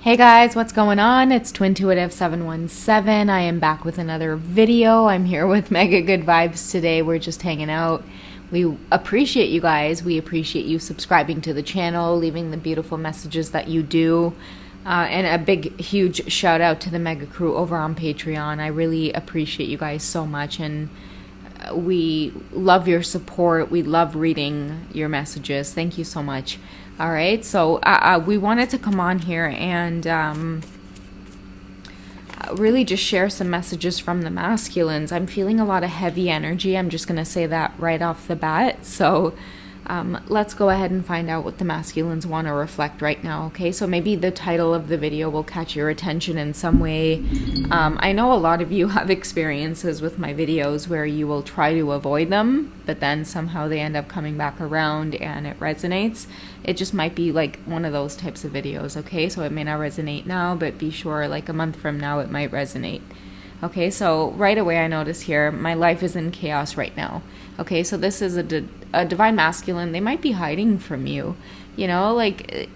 Hey guys, what's going on? It's Twintuitive717. I am back with another video. I'm here with Mega Good Vibes today. We're just hanging out. We appreciate you guys. We appreciate you subscribing to the channel, leaving the beautiful messages that you do. And a big, huge shout out to the Mega Crew over on Patreon. I really appreciate you guys so much, and we love your support. We love reading your messages. Thank you so much. All right, so we wanted to come on here and really just share some messages from the masculines. I'm feeling a lot of heavy energy. I'm just going to say that right off the bat. So let's go ahead and find out what the masculines want to reflect right now, okay? So maybe the title of the video will catch your attention in some way. I know a lot of you have experiences with my videos where you will try to avoid them, but then somehow they end up coming back around and it resonates. It just might be like one of those types of videos, okay? So it may not resonate now, but be sure like a month from now it might resonate. Okay, so right away I notice here, my life is in chaos right now. Okay, so this is a divine masculine. They might be hiding from you. You know, like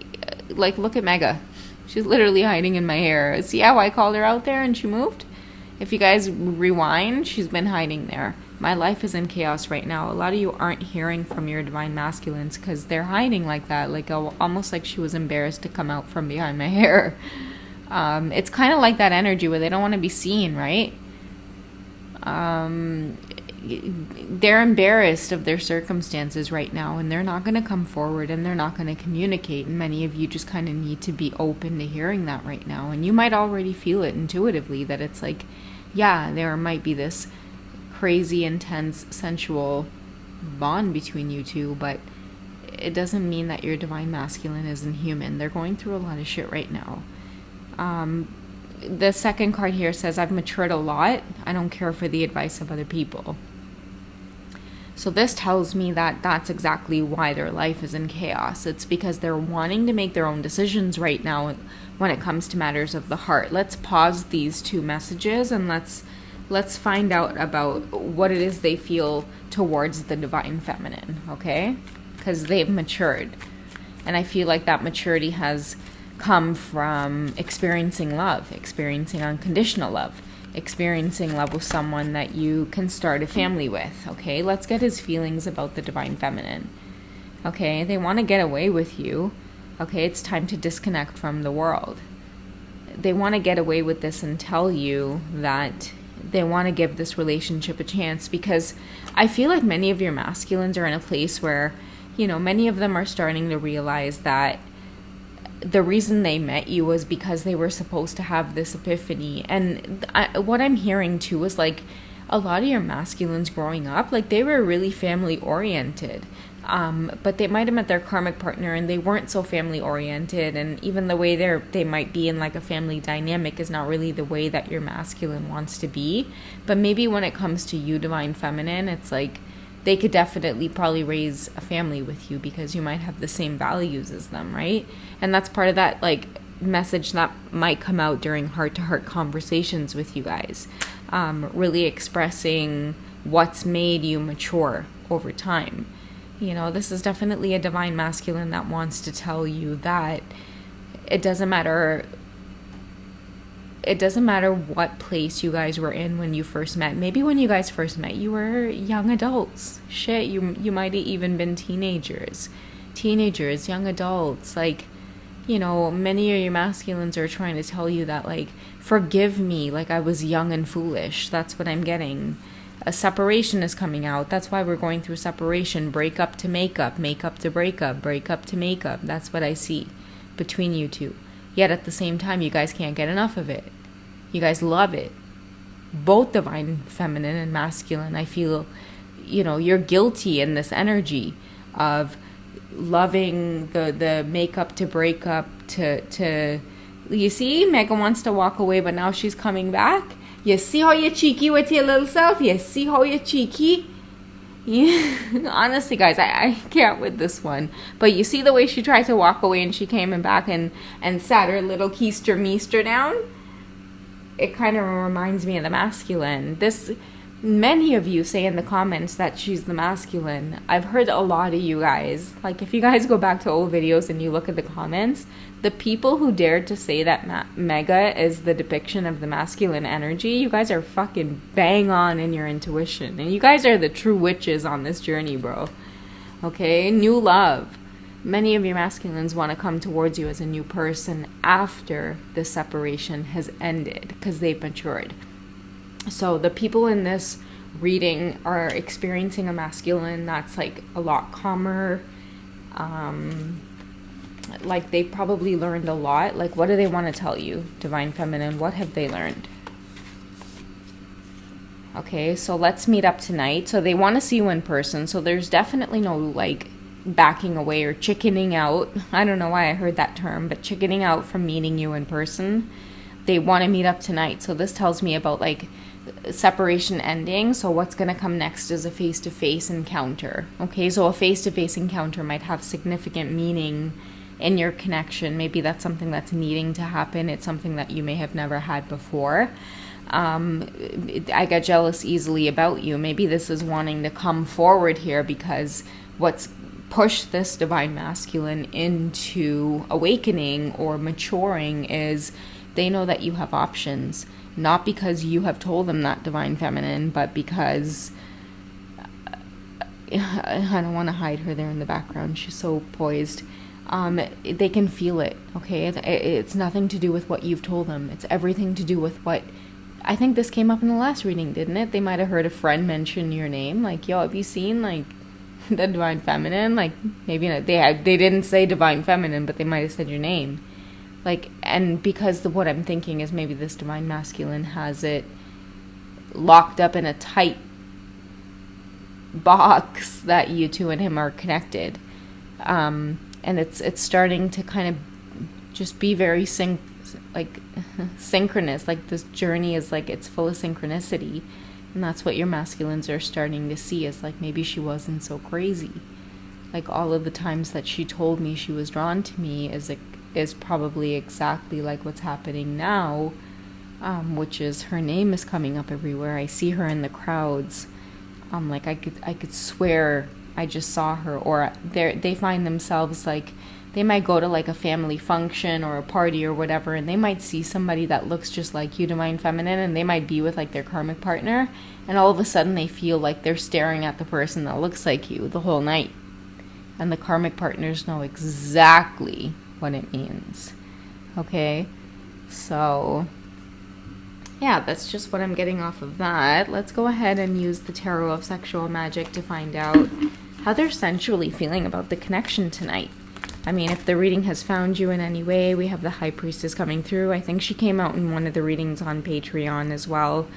look at Mega. She's literally hiding in my hair. See how I called her out there and she moved? If you guys rewind, she's been hiding there. My life is in chaos right now. A lot of you aren't hearing from your divine masculines because they're hiding like that, like almost like she was embarrassed to come out from behind my hair. It's kind of like that energy where they don't want to be seen, right? They're embarrassed of their circumstances right now, and they're not going to come forward, and they're not going to communicate, and many of you just kind of need to be open to hearing that right now. And you might already feel it intuitively that it's like, yeah, there might be this crazy, intense, sensual bond between you two, but it doesn't mean that your divine masculine isn't human. They're going through a lot of shit right now. The second card here says, I've matured a lot. I don't care for the advice of other people. So this tells me that that's exactly why their life is in chaos. It's because they're wanting to make their own decisions right now when it comes to matters of the heart. Let's pause these two messages and let's find out about what it is they feel towards the divine feminine, okay? Because they've matured. And I feel like that maturity has come from experiencing love, experiencing unconditional love, experiencing love with someone that you can start a family with, okay? Let's get his feelings about the divine feminine, okay? They want to get away with you, okay? It's time to disconnect from the world. They want to get away with this and tell you that they want to give this relationship a chance, because I feel like many of your masculines are in a place where, you know, many of them are starting to realize that the reason they met you was because they were supposed to have this epiphany. And what I'm hearing too is like a lot of your masculines growing up, like they were really family oriented, but they might have met their karmic partner and they weren't so family oriented, and even the way they might be in like a family dynamic is not really the way that your masculine wants to be. But maybe when it comes to you, divine feminine, it's like they could definitely probably raise a family with you because you might have the same values as them, right? And that's part of that like message that might come out during heart-to-heart conversations with you guys, really expressing what's made you mature over time. You know, this is definitely a divine masculine that wants to tell you that it doesn't matter what place you guys were in when you first met. Maybe when you guys first met, you were young adults. Shit, you might have even been teenagers, young adults. Like, you know, many of your masculines are trying to tell you that, like, forgive me, like I was young and foolish. That's what I'm getting. A separation is coming out. That's why we're going through separation. Break up to make up to break up to make up. That's what I see between you two. Yet at the same time, you guys can't get enough of it. You guys love it. Both divine feminine and masculine, I feel, you know, you're guilty in this energy of loving the makeup to break up to you see, Mega wants to walk away, but now she's coming back. You see how you're cheeky with your little self? You see how you're cheeky? Yeah. Honestly, guys, I can't with this one. But you see the way she tried to walk away and she came back and sat her little keister meester down? It kind of reminds me of the masculine. Many of you say in the comments that she's the masculine. I've heard a lot of you guys. Like, if you guys go back to old videos and you look at the comments, the people who dared to say that Mega is the depiction of the masculine energy, you guys are fucking bang on in your intuition. And you guys are the true witches on this journey, bro. Okay? New love. Many of your masculines want to come towards you as a new person after the separation has ended because they've matured. So the people in this reading are experiencing a masculine that's like a lot calmer. Like they've probably learned a lot. Like, what do they want to tell you, Divine Feminine? What have they learned? Okay, so let's meet up tonight. So they want to see you in person. So there's definitely no like backing away or chickening out. I don't know why I heard that term, but chickening out from meeting you in person. They want to meet up tonight. So this tells me about like separation ending. So what's going to come next is a face-to-face encounter. Okay, so a face-to-face encounter might have significant meaning in your connection. Maybe that's something that's needing to happen. It's something that you may have never had before. I get jealous easily about you. Maybe this is wanting to come forward here because what's pushed this divine masculine into awakening or maturing is they know that you have options. Not because you have told them that, Divine Feminine, but because I don't want to hide her there in the background. She's so poised. They can feel it, okay? It's nothing to do with what you've told them. It's everything to do with what... I think this came up in the last reading, didn't it? They might have heard a friend mention your name. Like, yo, have you seen, like, the Divine Feminine? Like, maybe not. They didn't say Divine Feminine, but they might have said your name. Like, and because what I'm thinking is maybe this divine masculine has it locked up in a tight box that you two and him are connected. And it's starting to kind of just be very synchronous. Like, this journey is like, it's full of synchronicity. And that's what your masculines are starting to see, is like, maybe she wasn't so crazy. Like, all of the times that she told me she was drawn to me is probably exactly like what's happening now, which is her name is coming up everywhere. I see her in the crowds. Like I could swear I just saw her. Or they find themselves like, they might go to like a family function or a party or whatever, and they might see somebody that looks just like you, Divine Feminine, and they might be with like their karmic partner, and all of a sudden they feel like they're staring at the person that looks like you the whole night. And the karmic partners know exactly what it means. Okay, so yeah, that's just what I'm getting off of that. Let's go ahead and use the Tarot of Sexual Magic to find out how they're sensually feeling about the connection tonight. I mean, if the reading has found you in any way, we have the High Priestess coming through. I think she came out in one of the readings on Patreon as well.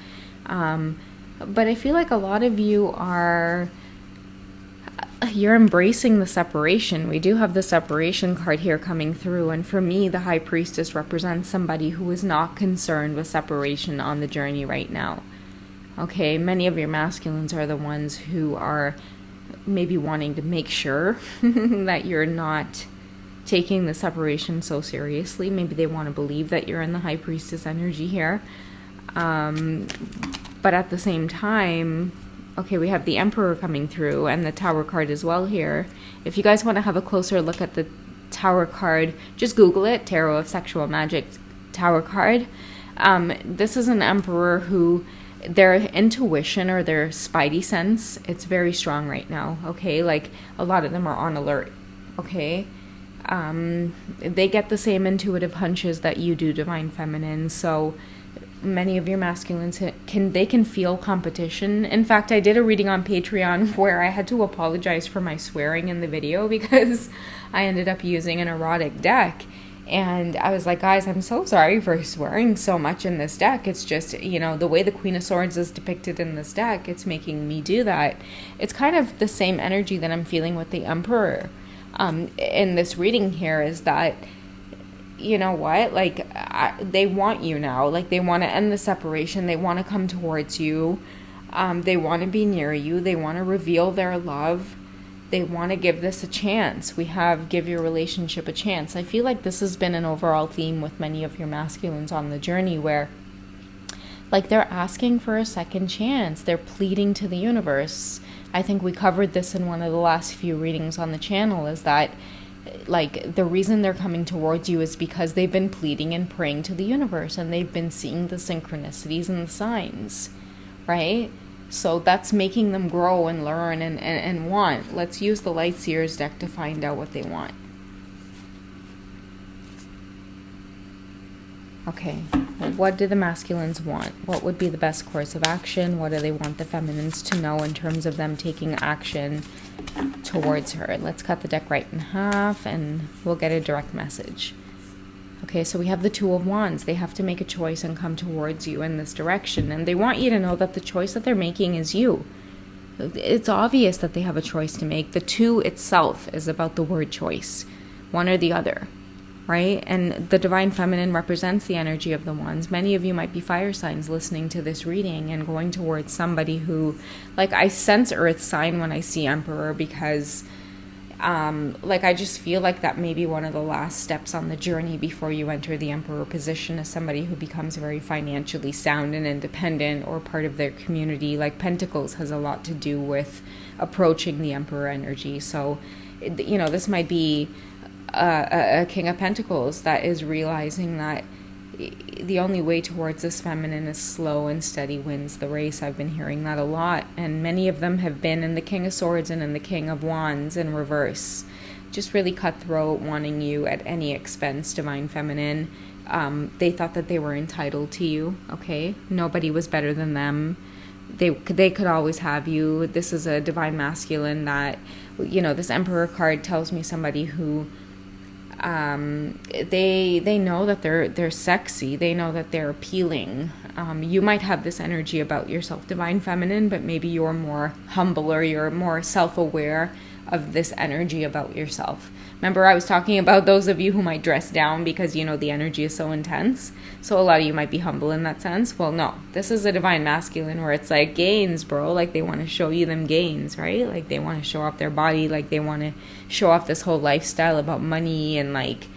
But I feel like a lot of you you're embracing the separation. We do have the separation card here coming through, and for me, the High Priestess represents somebody who is not concerned with separation on the journey right now. Okay, many of your masculines are the ones who are maybe wanting to make sure that you're not taking the separation so seriously. Maybe they want to believe that you're in the High Priestess energy here. But at the same time, okay, we have the Emperor coming through and the Tower card as well here. If you guys want to have a closer look at the Tower card, just Google it, Tarot of Sexual Magic Tower card. This is an Emperor who, their intuition or their spidey sense, it's very strong right now, okay? Like, a lot of them are on alert, okay? They get the same intuitive hunches that you do, Divine Feminine, so many of your masculines can feel competition. In fact, I did a reading on Patreon where I had to apologize for my swearing in the video because I ended up using an erotic deck. And I was like, guys, I'm so sorry for swearing so much in this deck. It's just, you know, the way the Queen of Swords is depicted in this deck, it's making me do that. It's kind of the same energy that I'm feeling with the Emperor in this reading here, is that, you know what, like, they want you now. Like, they want to end the separation. They want to come towards you. They want to be near you. They want to reveal their love. They want to give this a chance. We have give your relationship a chance. I feel like this has been an overall theme with many of your masculines on the journey, where Like, they're asking for a second chance. They're pleading to the universe. I think we covered this in one of the last few readings on the channel, is that, like, the reason they're coming towards you is because they've been pleading and praying to the universe, and they've been seeing the synchronicities and the signs, right? So that's making them grow and learn and want. Let's use the Light Seers deck to find out what they want. Okay, what do the masculines want? What would be the best course of action? What do they want the feminines to know in terms of them taking action towards her? Let's cut the deck right in half and we'll get a direct message. Okay, so we have the Two of Wands. They have to make a choice and come towards you in this direction. And they want you to know that the choice that they're making is you. It's obvious that they have a choice to make. The two itself is about the word choice, one or the other. Right? And the Divine Feminine represents the energy of the Wands. Many of you might be fire signs listening to this reading and going towards somebody who, like, I sense Earth sign when I see Emperor, because, like, I just feel like that may be one of the last steps on the journey before you enter the Emperor position as somebody who becomes very financially sound and independent or part of their community. Like, Pentacles has a lot to do with approaching the Emperor energy. So, you know, this might be a King of Pentacles that is realizing that the only way towards this feminine is slow and steady wins the race. I've been hearing that a lot, and many of them have been in the King of Swords and in the King of Wands in reverse. Just really cutthroat, wanting you at any expense, Divine Feminine. They thought that they were entitled to you, okay? Nobody was better than them. They could always have you. This is a Divine Masculine that, you know, this Emperor card tells me somebody who they know that they're sexy. They know that they're appealing. You might have this energy about yourself, Divine Feminine, but maybe you're more humble or you're more self-aware of this energy about yourself. Remember, I was talking about those of you who might dress down because, you know, the energy is so intense. So a lot of you might be humble in that sense. Well, no, this is a Divine Masculine where it's like gains, bro. Like, they want to show you them gains, right? Like, they want to show off their body. Like, they want to show off this whole lifestyle about money and, like,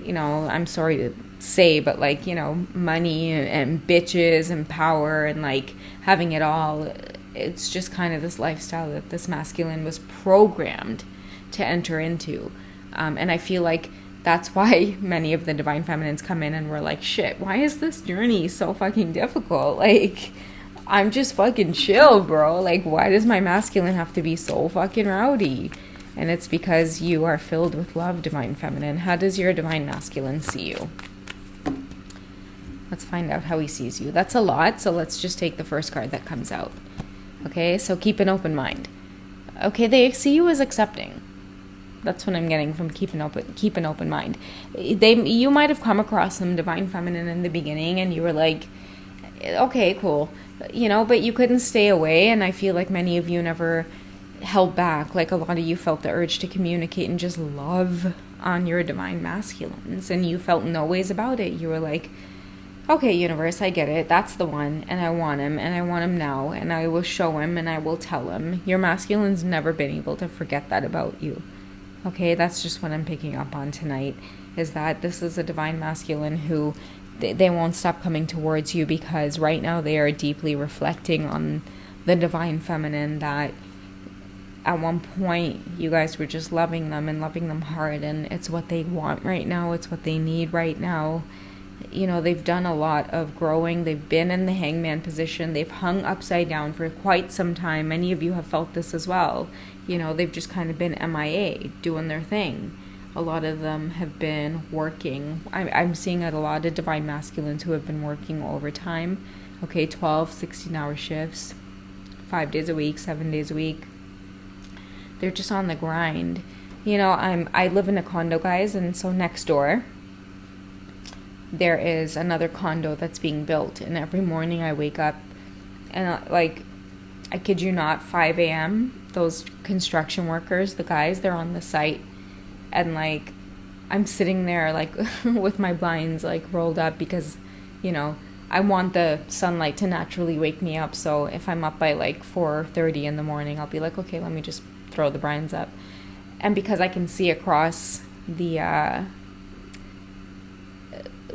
you know, I'm sorry to say, but, like, you know, money and bitches and power and, like, having it all. It's just kind of this lifestyle that this masculine was programmed to enter into. And I feel like that's why many of the Divine Feminines come in and we're like, shit, why is this journey so fucking difficult? Like, I'm just fucking chill, bro. Like, why does my masculine have to be so fucking rowdy? And it's because you are filled with love, Divine Feminine. How does your Divine Masculine see you? Let's find out how he sees you. That's a lot, so let's just take the first card that comes out. Okay, so keep an open mind. Okay, they see you as accepting. That's what I'm getting from keep an open mind. You might have come across some Divine Feminine in the beginning and you were like, okay, cool. You know, but you couldn't stay away, and I feel like many of you never held back. Like, a lot of you felt the urge to communicate and just love on your Divine Masculines, and you felt no ways about it. You were like, okay, universe, I get it. That's the one, and I want him now, and I will show him, and I will tell him. Your masculine's never been able to forget that about you. Okay, that's just what I'm picking up on tonight, is that this is a Divine Masculine who they won't stop coming towards you, because right now they are deeply reflecting on the Divine Feminine, that at one point you guys were just loving them and loving them hard, and it's what they want right now. It's what they need right now. You know, they've done a lot of growing. They've been in the hangman position. They've hung upside down for quite some time. Many of you have felt this as well. You know, they've just kind of been MIA, doing their thing. A lot of them have been working. I'm seeing it a lot of Divine Masculines who have been working overtime. Okay, 12, 16-hour shifts, 5 days a week, 7 days a week. They're just on the grind. You know, I live in a condo, guys, and so next door there is another condo that's being built, and every morning I wake up and, like, I kid you not, 5 a.m., those construction workers, the guys, they're on the site, and, like, I'm sitting there, like, with my blinds, like, rolled up, because, you know, I want the sunlight to naturally wake me up. So if I'm up by, like, 4:30 in the morning, I'll be like, okay, let me just throw the blinds up. And because I can see across the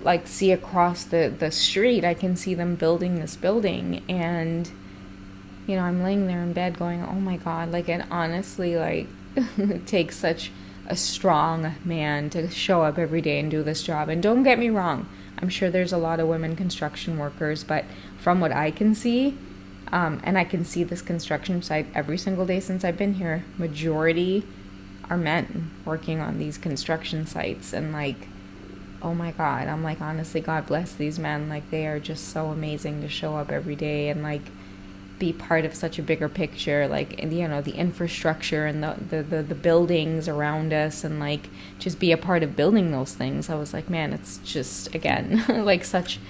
like see across the street. I can see them building this building, and you know, I'm laying there in bed going, oh my God, like, and honestly, like, it takes such a strong man to show up every day and do this job. And don't get me wrong, I'm sure there's a lot of women construction workers, but from what I can see, and I can see this construction site every single day since I've been here, majority are men working on these construction sites. And like, oh my God, I'm like, honestly, God bless these men. Like, they are just so amazing to show up every day and like be part of such a bigger picture, like, you know, the infrastructure and the buildings around us, and like just be a part of building those things. I was like, man, it's just, again, like such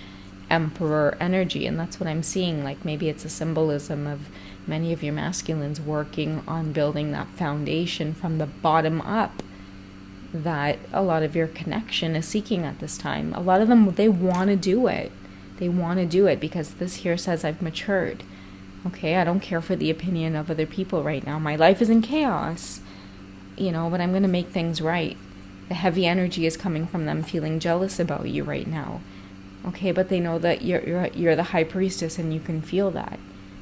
emperor energy. And that's what I'm seeing. Like, maybe it's a symbolism of many of your masculines working on building that foundation from the bottom up that a lot of your connection is seeking at this time. A lot of them, they want to do it. They want to do it because this here says I've matured. Okay, I don't care for the opinion of other people right now. My life is in chaos, you know, but I'm going to make things right. The heavy energy is coming from them feeling jealous about you right now. Okay, but they know that you're the High Priestess and you can feel that.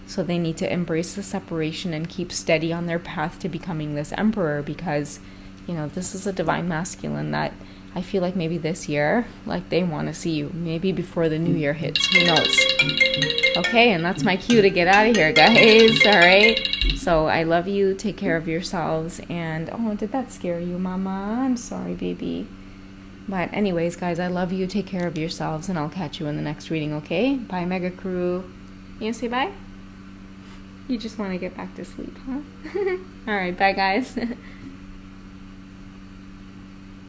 So they need to embrace the separation and keep steady on their path to becoming this emperor, because, you know, this is a divine masculine that I feel like maybe this year, like, they want to see you. Maybe before the new year hits. Who knows? Okay, and that's my cue to get out of here, guys. All right? So I love you. Take care of yourselves. And, oh, did that scare you, Mama? I'm sorry, baby. But anyways, guys, I love you. Take care of yourselves. And I'll catch you in the next reading, okay? Bye, Mega Crew. You gonna say bye? You just want to get back to sleep, huh? All right, bye, guys.